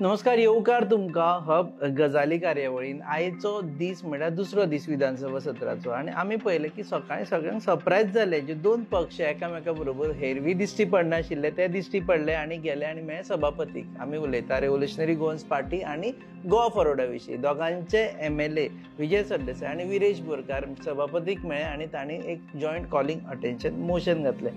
नमस्कार, येवकार तुमका हब गजाली कार्यावळीन आयचो दीस म्हळ्यार दुसरो दीस विधानसभा सत्राचो आणि आमी पळयलें की सकाळी सगळ्यांक सरप्रायज जाले जे दोन पक्ष एकामेका बरोबर हेरवी दिश्टी पडनाशिल्ले ते दिश्टी पडले आणि गेले आणि मेळ्ळे सभापतीक. आमी उलयता रेव्होल्युशनरी गोवन्स पार्टी आणि गोवा फॉरवर्डा विशीं. दोगांचे MLA विजय सरदेसाय आणि विरेश बोरकार सभापतीक मेळ्ळे आणि तांणी एक जॉयंट कॉलिंग अटेन्शन मोशन घातलें.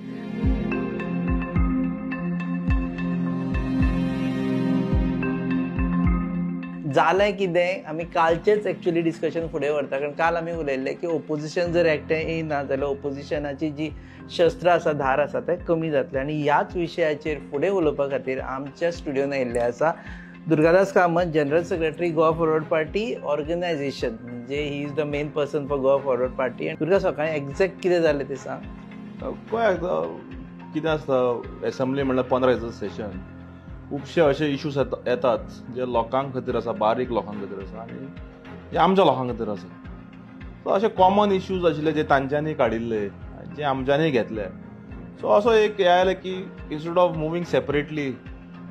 जालें कितें आमी कालचेच एक्चुअली डिस्कशन फुडें व्हरता, कारण काल आमी उलयल्ले की ओपोजिशन जर एकटें येयना जाल्यार ओपोजिशनाची जी शस्त्र आसा, धार आसा तें कमी जातलें. आनी ह्याच विशयाचेर फुडें उलोवपा खातीर आमच्या स्टुडियोन आयिल्ले आसा Durgadas Kamat, general secretary Goa Forward Party organisation, म्हणजे he is the main person for Goa Forward Party. Durga, सकाळी एक्झॅक्ट कितें जालें तें सांग. कितें आसता, एसेंब्ली म्हणल्यार 15 दिसांचें सेशन, खुबशे अशे इश्यूज येतात जे लोकांक खातीर आसा, बारीक लोकांक खातीर आसा आनी जे आमच्या लोकांक खातीर आसा. सो अशे कॉमन इश्यूज आशिल्ले जे तांच्यांनी काडिल्ले, जे आमच्यांनी घेतले. सो असो एक हे आयलें की इन्स्टेड ऑफ मुवींग सेपरेटली,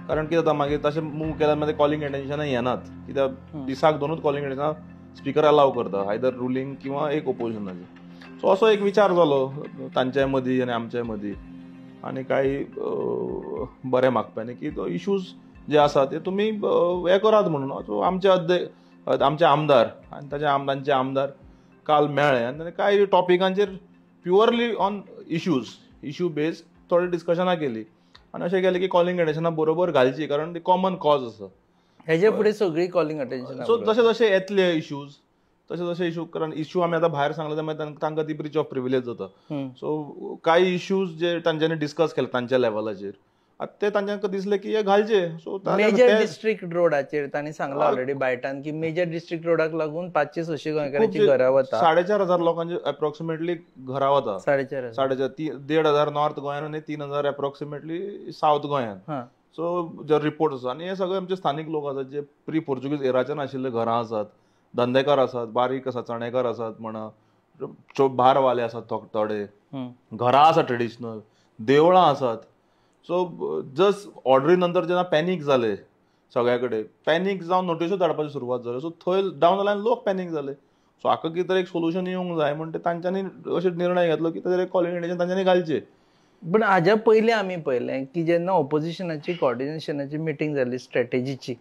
कारण कितें जाता मागीर तशें मूव केल्यार मागीर कॉलिंग अटेन्शनाय येनात, कित्याक दिसाक दोनूच कॉलिंग अटेन्शनां स्पिकर अलाव करता, आयदर रुलींग किंवा एक ओपोजिशनाचे. सो असो एक विचार जालो तांच्याय मदीं आनी आमच्याय मदीं, आनी काही बरे मागप्यांनी की तो इश्यूज जे आसा ते तुमी हे करात म्हणून. सो आमचे आमदार आनी तांचे आमदार काल मेळ्ळे आनी कांय टॉपिकांचेर प्युअरली ऑन इश्यू बेस्ड थोडी डिस्कशनां केली आनी अशें केलें की कॉलिंग अटेन्शनां बरोबर घालची, कारण ती कॉमन कॉज आसा. हेजे फुडें सगळी कॉलिंग अटेन्शन. सो जशे जशे येतले इश्यूज तशे इश्यू, कारण इश्यू आमी आतां भायर सांगले जाल्यार तांकां ती ब्रीच ऑफ प्रिविलेज जाता. सो कांय इश्यूज जे तांच्यांनी डिस्कस केले तांच्या लेवलाचेर, ते तांच्यांक दिसले की हे घालचे. सो मेजर डिस्ट्रिक्ट रोडाचेर तांणी सांगला ऑलरेडी बायटान की मेजर डिस्ट्रिक्ट रोडाक लागून 500-600 गोंयकारांची घरां वता. 4,500 लोकांची अप्रॉक्सिमेटली घरां वता. 4,500 1,500 नॉर्थ गोंयान आनी 3,000 अप्रॉक्सिमेटली सावथ गोंयान. सो जे रिपोर्ट आसा, आनी हे सगळे आमचे स्थानीक लोक आसात जे प्री पोर्चुगीज एराच्यान आशिल्ले घरां आसात, धंदेकार आसात, बारीक आसात, चणेकार आसात म्हणा, भारवाले आसात थोडे, घरां आसात ट्रेडिशनल, देवळां आसात. सो जस्ट ऑर्डरी नंतर जेन्ना पॅनीक जाले सगळ्या कडेन, पॅनीक जावन नोटिश्यो धाडपाची सुरवात जाली. सो थंय डावन जाल्यार लोक पॅनीक जाले. सो हाका कितें तरी एक सोल्युशन येवंक जाय म्हणून तांच्यांनी अशे निर्णय घेतलो की ताचेर कॉलिंग अटेन्शन तांच्यांनी घालचे. पण हाज्या पयलीं आमी पळयलें की जेन्ना ऑपोजिशनाची कॉर्डिनेशनाची मिटींग जाली स्ट्रॅटेजीची,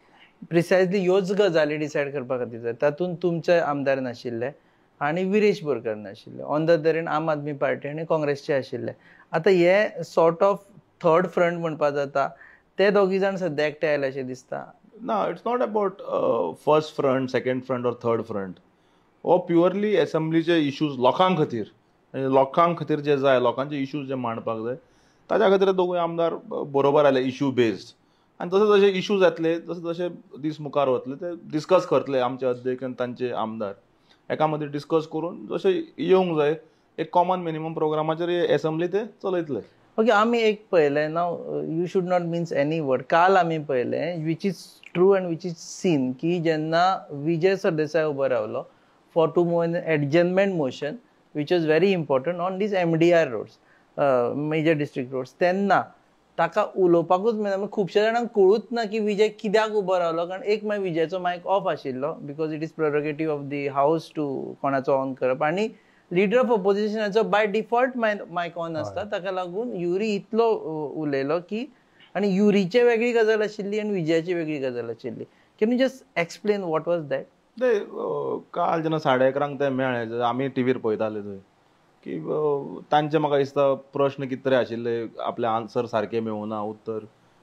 प्रिसायजली ह्योच गजाली डिसायड करपा खातीर जाय. तातूंत तुमचे आमदार नाशिल्ले आनी विरेश बोरकार नाशिल्ले. ऑन द अदर एंड आम आदमी पार्टी आनी काँग्रेसचे आशिल्ले. आतां हे सॉर्ट ऑफ थर्ड फ्रंट म्हणपा जाता, ते दोगी जाण सद्या एकटे आयले अशें दिसता. ना, it's not about first front, second front or third front. हो प्युअरली एसेंब्लीचे इश्यूज लोकांक खातीर जे जाय, लोकांचे इश्यूज जे मांडपाक जाय, ताच्या खातीर दोगूय आमदार बरोबर आयले इश्यू बेस्ड. आनी तशे जशे इश्यूज येतले तशे जशे दीस मुखार वतले ते डिस्कस करतले आमचे अध्यक्ष आनी तांचे आमदार. एका मदीं डिस्कस करून जशे येवंक जाय एक कॉमन मिनिमम प्रोग्रामाचेर एसेंब्ली ते चलयतले. ओके, आमी एक पळयलें नाव, you should not means any word. काल आमी पळयलें which is true and which is seen की जेन्ना विजय सरदेसाय उबो रावलो for to move an adjournment motion which was very important on this MDR roads, major district roads, तेन्ना ताका उलोवपाकूच मेळना. खुबशे जाणांक कळूच ना की विजय कित्याक उबो रावलो, कारण एक मागीर विजयाचो मायक ऑफ आशिल्लो because it is prerogative of the house to कोणाचो ऑन करप, आनी लिडर ऑफ ऑपोजिशनाचो बाय डिफॉल्ट मायक ऑन आसता. ताका लागून युरी इतलो उलयलो की, आनी युरीचे वेगळी गजाल आशिल्ली आनी विजयाची वेगळी गजाल आशिल्ली. Can you just explain what was that? काल जेन्ना 11:30 ते मेळ्ळे, आमी टीव्हीर पळयताले थंय की तांचे म्हाका दिसता प्रश्न कितें तरी आशिल्ले, आपले आन्सर सारके मेळूना, उत्तर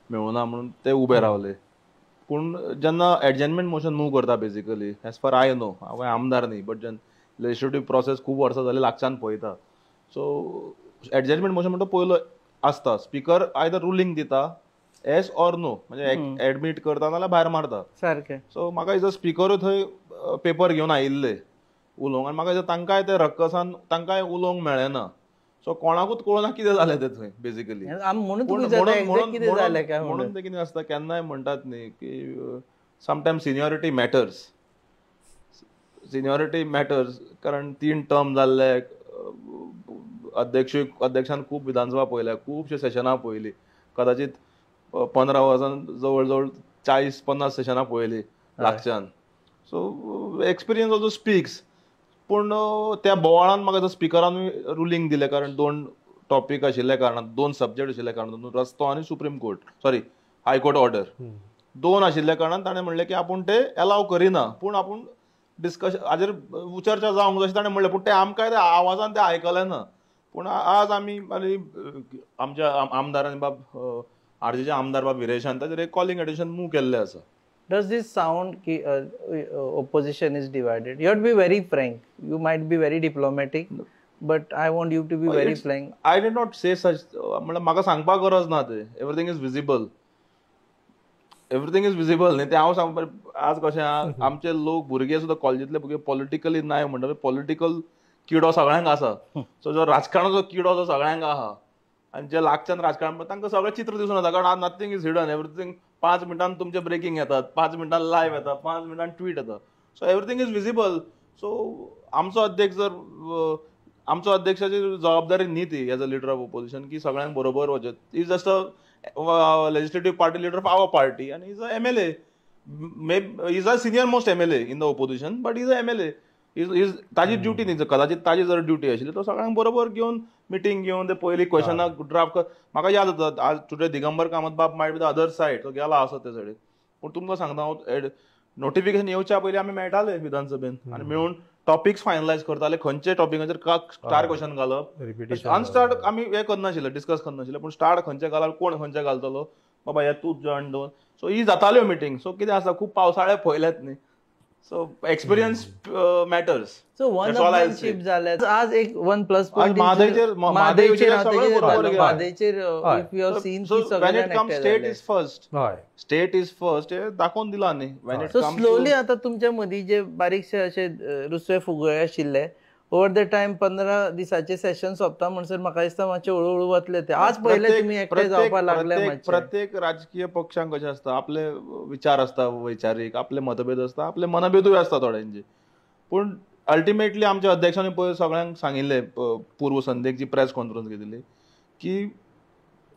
मेळूना म्हणून ते उबे रावले. पूण जेन्ना एडजर्नमेंट मोशन मूव करता basically, as far I know, हांव आमदार न्ही, बट जेन्ना लेजिस्लेटिव्ह प्रोसेस खूब वर्सां जाली लागच्यान पळयता. सो एडजर्नमेंट मोशन म्हणटा पयलो आसता, स्पीकर आयदर रुलींग दिता येस ऑर नो, म्हणजे एडमीट करता नाल्यार भायर मारता सारकें. सो म्हाका दिसता स्पीकरूय थंय पेपर घेवन आयिल्ले उलोवंक, आनी म्हाका दिसता तांकांय ते रक्कसान तांकांय उलोवंक मेळना. सो कोणाकूच कळना कितें जालें तें थंय बेसिकली. म्हणून ते कितें आसता, केन्नाय म्हणटात न्ही की समटायम्स सिनियरिटी मॅटर्स, कारण 3 टर्म जाल्ले, अध्यक्षान खूब विधानसभा पळयल्या, खुबशे सेशनां पळयलीं, कदाचित 15 वर्सान जवळ जवळ 40-50 सेशनां पळयली लागच्यान. So experience also speaks. पूण त्या बोवाळान म्हाका स्पिकरानूय रुलींग दिलें, कारण 2 टॉपीक आशिल्ल्या कारणान, 2 सब्जेक्ट आशिल्ल्या कारणान, रस्तो आनी supreme court, sorry high court order 2 आशिल्ल्या कारणान ताणें म्हणलें की आपूण ते अलाव करिना, पूण आपूण डिस्कशन हाजेर चर्चा जावंक जाय अशें ताणें म्हणलें. पूण तें आमकां त्या आवाजान तें आयकलें ना. पूण आज आमी आमच्या आमदारान आरजेचे आमदार विरेशान ताचेर एक कॉलिंग एडिशन मूव केल्लें आसा. Does this sound ki opposition is divided? You have to be very frank. You might be very diplomatic, but I want you to be very frank. I did not say such. म्हणजे म्हाका सांगपाक गरज ना ते. Everything is visible. Everything is visible. न्ही ते हांव सांगपाक आज कशें आमचे लोक भुरगे सुद्दां कॉलेजींतले भुरगे पॉलिटिकली नाय म्हणटा. पॉलिटिकल किडो सगळ्यांक आसा. सो जो राजकारणाचो किडो जो सगळ्यांक आहा आनी जे लागच्यान राजकारण तांकां सगळें चित्र दिसून येता, कारण नथींग इज हिडन. एवरीथींग 5 मिनटान तुमचे ब्रेकिंग येतात, 5 मिनटान लायव्ह येतात, 5 मिनटान ट्वीट येता. So everything is visible. So आमचो अध्यक्षाची जबाबदारी न्ही ती as a leader of opposition की सगळ्यांक बरोबर वचत. Is just a legislative party leader of our party आनी is a MLA. Is a senior most MLA in the opposition, but is a MLA. ताजी ड्युटी न्ही, कदाचित ताजी जर ड्युटी आशिल्ली तो सगळ्यांक बरोबर घेवन मिटींग घेवन ते पयलीं क्वेश्चनां ड्राफ्ट म्हाका याद जाता. आज टुडे दिगंबर कामत बाब might be the other said, तो गेला असो ते सायडीक. पूण तुमकां सांगता हांव, नोटिफिकेशन येवच्या पयलीं आमी मेळटाले विधानसभेन आनी मेळून टॉपिक्स फायनलायज करताले, खंयचे टॉपिकाचेर स्टार क्वेश्चन घालप. अनस्टार्ट आमी हे करनाशिल्ले, डिस्कस करनाशिल्ले, पूण स्टार्ट खंयचे घालप, कोण खंयचे घालतलो, बाबा हे तूं जॉयन दवर. सो ही जाताल्यो मिटींग. सो कितें आसा, खूब पावसाळे पळयल्यात न्ही. So experience matters. So one-upmanship झाल्या. आज एक one plus point. Madhaicher if you have seen, so when it comes state is first. State is first. हे दाखवून दिला न्ही. When it comes slowly आता तुमच्या मदीं जे बारीकशे अशे रुसवे फुगळे आशिल्ले, ओवर द टाइम 15 दिसाचे सेशन सोंपता म्हणसर म्हाका दिसता मातशे हळूहळू वतले ते. आज पयले तुमी एकटे जावपाक लागले. प्रत्येक राजकीय पक्षांक कशें आसता, आपले विचार आसता वैचारीक, आपले मतभेद आसता, आपले मनभेदूय आसता थोड्यांचे. पूण अल्टिमेटली आमच्या अध्यक्षांनी पळय सगळ्यांक सांगिल्ले पूर्व संध्येक जी प्रेस कॉन्फरन्स घेतिल्ली की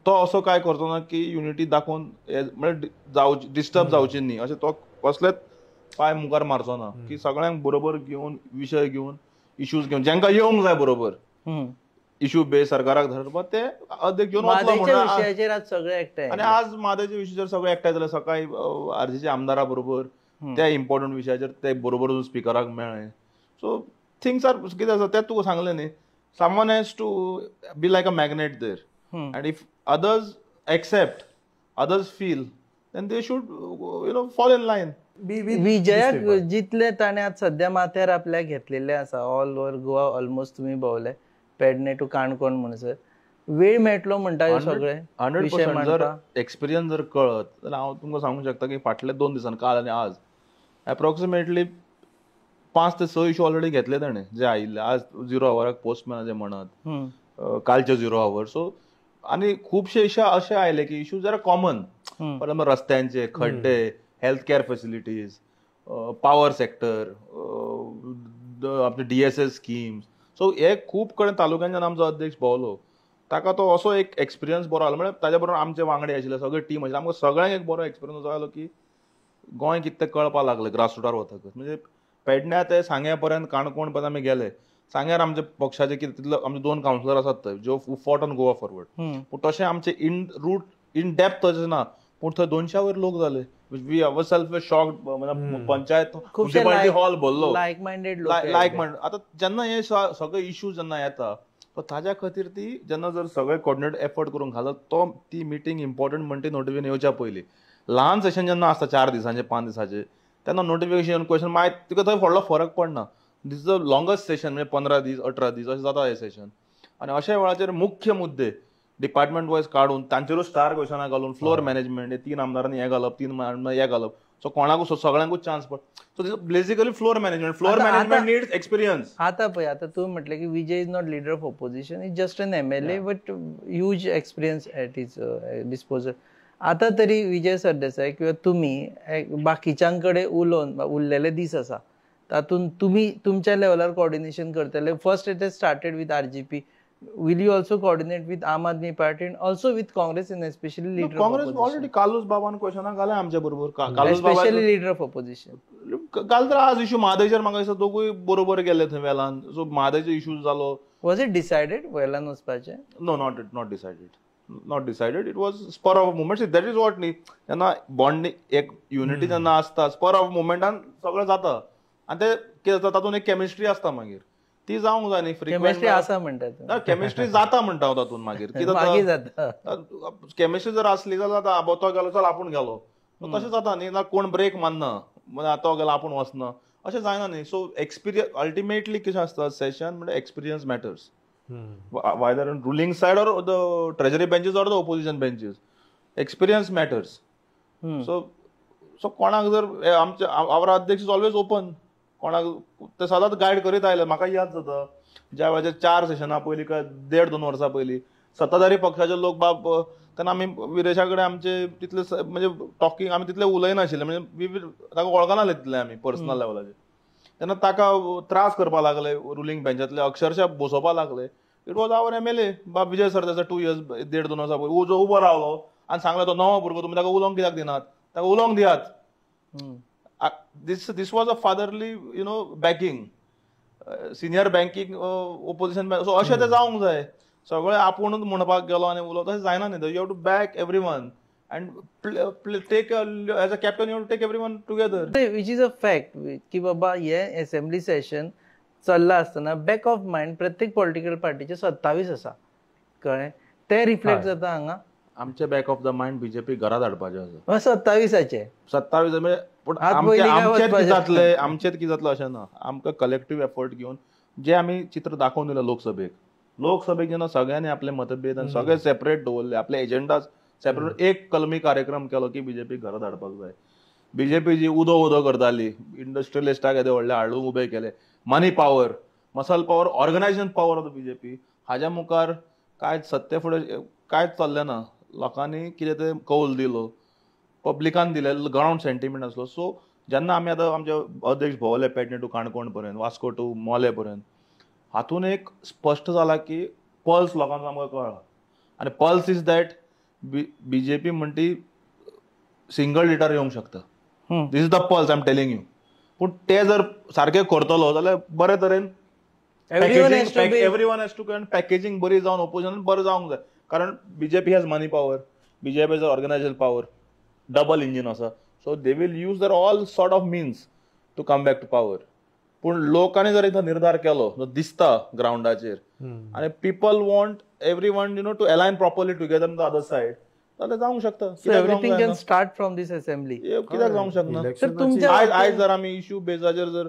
तो असो काय करचो ना की युनिटी दाखोवन म्हणजे डिस्टर्ब जावची न्ही, अशें तो कसलेच पांय मुखार मारचो ना. की सगळ्यांक बरोबर घेवन, विशय घेवन, इश्यूज घेवन, जांकां येवंक जाय बरोबर इश्यू बेस सरकाराक धरपाक, ते अध्यक्ष घेवन वतलो म्हणून. आनी आज मादेच्या विशयाचेर सगळे एकठांय जाले. सकाळी आरजेच्या आमदारा बरोबर त्या इम्पॉर्टंट विशयाचेर ते बरोबर स्पिकराक मेळ्ळे. सो थिंग्स आर कितें आसा तें तुका सांगलें न्ही, someone has to be like a magnet there. And if others accept, others feel, then they should fall in line. विजयाक जितले ताणें आज सध्या माथ्यार आपल्या घेतलेले आसा, ऑल ओव्हर गोवा ऑलमोस्ट तुमी भोंवले, पेडणे टू काणकोण म्हणसर वेळ मेळटलो म्हणटा ह्यो सगळे 100%. जर एक्सपिरियन्स जर कळत जाल्यार हांव तुमकां सांगूंक शकता की फाटले 2 दिसांनी, काल आनी आज, एप्रोक्सिमेटली 5 ते 6 इश्यू ऑलरेडी घेतले ताणें जे आयिल्ले. आज 0 आवराक पोस्टमॅन जे म्हणत, कालचे 0 आवर. सो आनी खुबशे इश्यू अशे आयले की इश्यू जरा कॉमन, रस्त्यांचे खड्डे, health care facilities, power sector, आपले DSS स्कीम्स. सो हे खूब कडेन तालुक्यांच्यान आमचो अध्यक्ष भोंवलो. ताका तो असो एक एक्सपिरियन्स बरो आलो. म्हणजे ताच्या बरोबर आमचे वांगडी आशिल्ले सगळे टीम आशिल्ले. आमकां सगळ्यांक एक बरो एक्सपिरियन्स असो आयलो की गोंय कितें तें कळपाक लागलें ग्रासरूटार वतकच. म्हणजे पेडण्या ते सांग्या पर्यंत, काणकोण पर्यंत आमी गेले. सांग्यार आमचे पक्षाचे कितें तितलो आमचे 2 कावन्सिलर आसात थंय ज्यो फॉट ऑन गोवा फॉरवर्ड. पूण तशें आमचे इन डेप्थ तशें ना. पूण थंय 200 वयर लोक जाले. We ourself were shocked. म्हणजे पंचायत म्युनिसिपालिटी हॉल भरलो, लायक मायंडेड. आतां जेन्ना हे सगळे इश्यूज जेन्ना येता, ताज्या खातीर ती जेन्ना जर सगळे कोऑर्डिनेट एफर्ट करून घालत, तो ती मिटींग इम्पॉर्टंट म्हणटी नोटिफिकेशन येवच्या पयलीं. ल्हान सेशन जेन्ना आसता 4 दिसांचे 5 दिसांचे, तेन्ना नोटिफिकेशन क्वेश्चन मागीर तुका थंय व्हडलो फरक पडना. दीस इज द लॉंगस्ट सेशन, म्हणजे 15 दीस 18 दीस अशें जाता हे सेशन. आनी अशा वेळाचेर मुख्य मुद्दे डिपार्टमेंट वायज काडून तांचेरूच स्टार क्वेश्चनां घालून, फ्लोर मॅनेजमेंट, 3 आमदारांनी हे घालप, 3 आमदारांनी हे घालप. सो कोणाकूच सगळ्यांकूच चान्स पड. So basically floor management needs experience. आता पळय, आता तूं म्हटलें की Vijay is not leader of opposition, is just an MLA but huge experience at his disposal. आता तरी विजय सरदेसाय किंवा तुमी बाकीच्यां कडेन उलोवन, उरलेले दीस आसा तातूंत तुमी तुमच्या लेवलार कोऑर्डिनेशन करतले. First it has started with RGP. will you also coordinate with Aam Aadmi Party and also with Congress and especially leader Congress of already opposition? कालूच बाबान क्वेश्चनाक घाले आमच्या बरोबर कालूच बाबा Especially leader of opposition. काल तर आज इश्यू म्हादयचेर म्हाका दिसता दोगूय बरोबर गेले थंय वेलान सो म्हादयचो इश्यू जालो. Was it decided वेलान वचपाचें? No, not decided. Not decided. It was spur of a moment. See, that is what न्ही जेन्ना बॉन्ड एक युनिटी जेन्ना आसता स्पर ऑफ मोमेंटान सगळें जाता आनी ते कितें जाता तातूंत एक केमिस्ट्री आसता मागीर ती जावंक जाय न्ही केमिस्ट्री आसा म्हणटात. केमिस्ट्री जाता म्हणटा हांव तातूंत मागीर मागीर जाता. केमिस्ट्री जर आसली जाल्यार आतां तो गेलो चल आपूण गेलो तशें जाता न्ही ना कोण ब्रेक मारना तो गेलो आपूण वचना अशें जायना न्ही. सो एक्सपिरियन्स अल्टिमेटली कितें आसता सेशन म्हणजे experience matters whether on ruling side or the treasury benches or the opposition benches experience matters. So कोणाक जर आमचे our अध्यक्ष इज ऑलवेज ओपन कोणाक ते सदांच गायड करीत आयले. म्हाका याद जाता ज्या वेळाचेर 4 सेशनां पयलीं काय 1.5-2 वर्सां पयलीं सत्ताधारी पक्षाचे लोक बाब तेन्ना आमी विरेशा कडेन आमचे तितले म्हणजे टॉकिंग आमी तितले उलयनाशिल्ले म्हणजे ताका वळखनासले तितले आमी पर्सनल लेवलाचेर. तेन्ना ताका त्रास करपाक लागले रुलींग बेंचांतले अक्षरशः बसोवपाक लागले. इट वॉज आवर MLA बाब विजय सरदेसाय 2 years 1.5-2 वर्सां पयलीं उबो रावलो आनी सांगले तो नवो भुरगो तुमी ताका उलोवंक कित्याक दिनात ताका उलोवंक दियात. This was a fatherly backing senior banking opposition so अशें ते जावंक जाय. सगळे आपुणूच म्हणपाक गेलो आनी उलोवप तशें जायना न्ही. You have to back everyone and take as a captain you have to take everyone together. Which is a fact की बाबा हे असेंब्ली सेशन चल्ला आसतना बॅक ऑफ मायंड प्रत्येक पॉलिटिकल पार्टीचे 27 आसा कळ्ळें ते रिफ्लेक्ट जाता हांगा. आमचे back of the mind BJP घरात हाडपाचे आसा 27चे 27 म्हणजे पूण आमचेत कितें जातलो अशें ना. आमकां कलेक्टिव्ह एफर्ट घेवन जे आमी चित्र दाखोवन दिलें लोकसभेक जेन्ना सगळ्यांनी आपले मतभेद आनी सगळे सेपरेट दवरले आपले एजेंडा सेपरेट एक कलमी कार्यक्रम केलो की बीजेपी घरात हाडपाक जाय. बीजेपी जी उदो करताली इंडस्ट्रियलिस्टाक येदे व्हडले हाडून उबे केले money power muscle power organisation power of the BJP हाज्या मुखार कांयच सत्ते फुडें कांयच चल्लें ना. लोकांनी कितें ते कौल दिलो पब्लिकान दिले ग्रावंड सेंटिमेंट आसलो. सो जेन्ना आमी आतां आमचे अध्यक्ष भोंवले पेडणे टू काणकोण पर्यंत वास्को टू मोले पर्यंत हातून एक स्पश्ट जाला की पल्स लोकांचो आमकां कळ्ळा आनी पल्स इज दॅट बीजेपी म्हणटी सिंगल लिटर येवंक शकता. This is the pulse I am telling you. पूण ते जर सारके करतलो जाल्यार बरे तरेन एवरीवन हॅज टू पॅकेजींग बरी जावन ओपोजिशन बरें जावंक जाय. कारण BJP has money power BJP has organisation power double engine आसा. So they will use their all sort of means to come back to power. पूण लोकांनी जर एकदा निर्धार केलो जो दिसता ग्राउंडाचेर आनी people want everyone to align properly together on the other side जाल्यार जावंक शकता. Everything can start from this assembly. कित्याक जावंक शकना. आयज जर आमी इश्यू बेजाचेर जर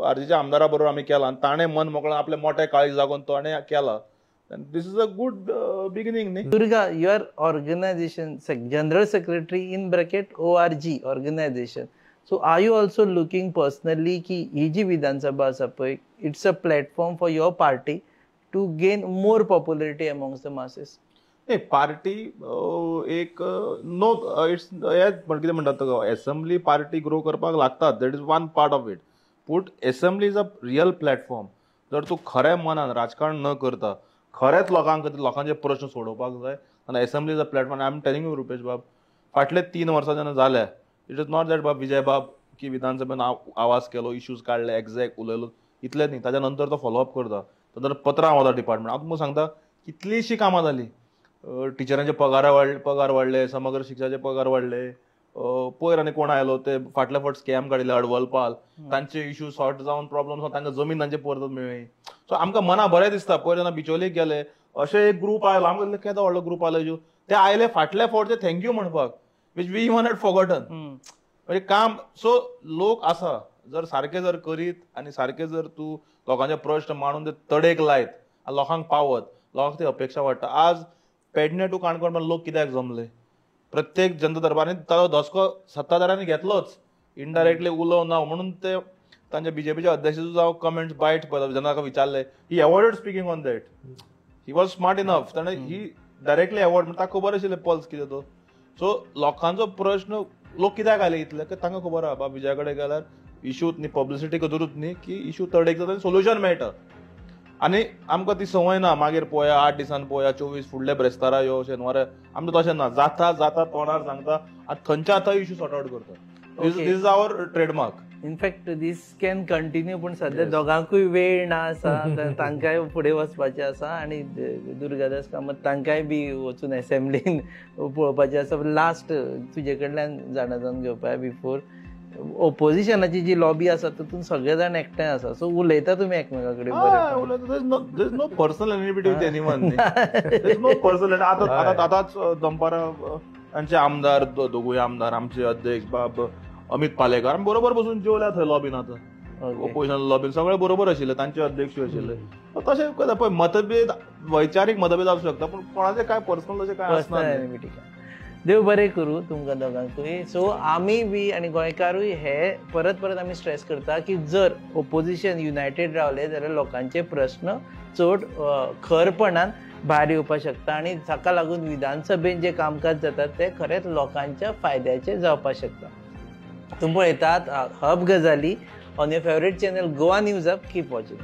आरजीच्या आमदारा बरोबर आमी केला आनी ताणें मन मोकळें आपले मोठे काळी जागोवन ताणें केला this is a good beginning न्ही. Durga your organisation general secretary in bracket ORG organisation. So are you also looking personally की ही जी विधानसभा आसा पळय it's a platform for your party to gain more popularity amongst the masses. Party एक no it's कितें म्हणटात एसेंब्ली पार्टी ग्रो करपाक लागतात that is one part of it. पूण assembly is a real platform. जर तूं खऱ्या मनान राजकारण न करता खरेंच लोकांक खातीर लोकांचे प्रश्न सोडोवपाक जाय आनी assembly is a platform. I am telling you Rupesh बाब फाटले 3 वर्सां जेन्ना जाल्या इट इज नॉट दॅट बाब विजय बाब की विधानसभेन आवाज केलो इश्यूज काडले एक्झॅक्ट उलयलो इतलें न्ही. ताच्या नंतर तो फॉलोअप करता तांतर पत्रां वता डिपार्टमेंट. हांव तुमकां सांगता कितलींशीं कामां जालीं. टिचरांचे पगार वाडले समग्र शिक्षाचे पगार वाडले. पयर आनी कोण आयलो ते फाटल्या फावट स्कॅम काडिल्ले हडवलपाल तांचे इश्यू सॉर्ट जावन प्रॉब्लम तांकां जमीन तांचे परत मेळ्ळी. सो आमकां मना बरें दिसता. पयर जेन्ना बिचोलीक गेले अशे एक ग्रूप आयलो आमकां केदो व्हडलो ग्रूप आयलो ते आयले फाटल्या फावट ते थँक्यू म्हणपाक which we even had forgotten म्हणजे काम. सो लोक आसा जर सारके जर करीत आनी सारके जर तूं लोकांचे प्रश्न मांडून ते तडेक लायत आनी लोकांक पावत लोकांक ती अपेक्षा वाडटा. आज पेडणे टू काणकोण लोक कित्याक जमले प्रत्येक जनता दरबारांनी ताचो धसको सत्ताधाऱ्यांनी घेतलोच इनडायरेक्टली उलोव ना म्हणून ते तांच्या बीजेपीच्या अध्यक्षाचो जावं कमेंट्स बायट पळयता जेन्ना ताका विचारले he avoided speaking on that he was smart enough ताणें ही डायरेक्टली एवॉर्ड ताका खबर आशिल्लें पल्स कितें तो. सो लोकांचो प्रश्न लोक कित्याक आयले इतले की तांकां खबर आहा बाबा विजया कडेन गेल्यार इश्यूत न्ही पब्लिसिटी करूच न्ही की इश्यू तडेक जाता सोल्युशन मेळटा. आनी आमकां ती संवय ना मागीर पळोवया 8 दिसान पळोवया 24 फुडले ब्रेस्तारा यो शेनवारा आमकां तशें ना जाता जाता तोंडार सांगता आतां खंयच्या आतां इश्यू सॉर्ट आउट करता this is our trademark. In fact this can continue पूण सध्या दोगांकूय वेळ ना आसा तांकांय फुडें वचपाचें आसा आनी दुर्गादास कामत तांकांय बी वचून असेंब्लीन पळोवपाचें आसा. लास्ट तुजे कडल्यान जाणा जावन घेवपाक बिफोर ओपोजिशनाची जी लॉबी आसा तातूंत सगळे जाण एकठांय आसा सो उलयता तुमी एकमेका कडेन no personal enmity with anyone no personal. आतांच दनपारा तांचे आमदार दोगूय आमदार आमचे अध्यक्ष बाब अमित पालेकर आमी बरोबर बसून जेवल्या थंय लॉबीन. आतां ओपोजिशन लॉबीन सगळे बरोबर आशिल्ले तांचे अध्यक्ष आशिल्ले. तशें पळय मतभेद वैचारीक मतभेद आसूं शकता पूण कोणाचें काय पर्सनल अशें काय आसना. देव बरें करूं तुमकां दोगांकूय. सो आमी बी आनी गोंयकारूय हे परत परत आमी स्ट्रेस करता की जर ओपोजिशन युनायटेड रावले जाल्यार लोकांचे प्रश्न चड खरपणान भायर येवपाक शकता आनी ताका लागून विधानसभेन जे कामकाज जाता ते खरेंच लोकांच्या फायद्याचे जावपाक शकता. तुम्ही पळयतात हब गजाली on your favourite channel Goa news hub. Keep watching.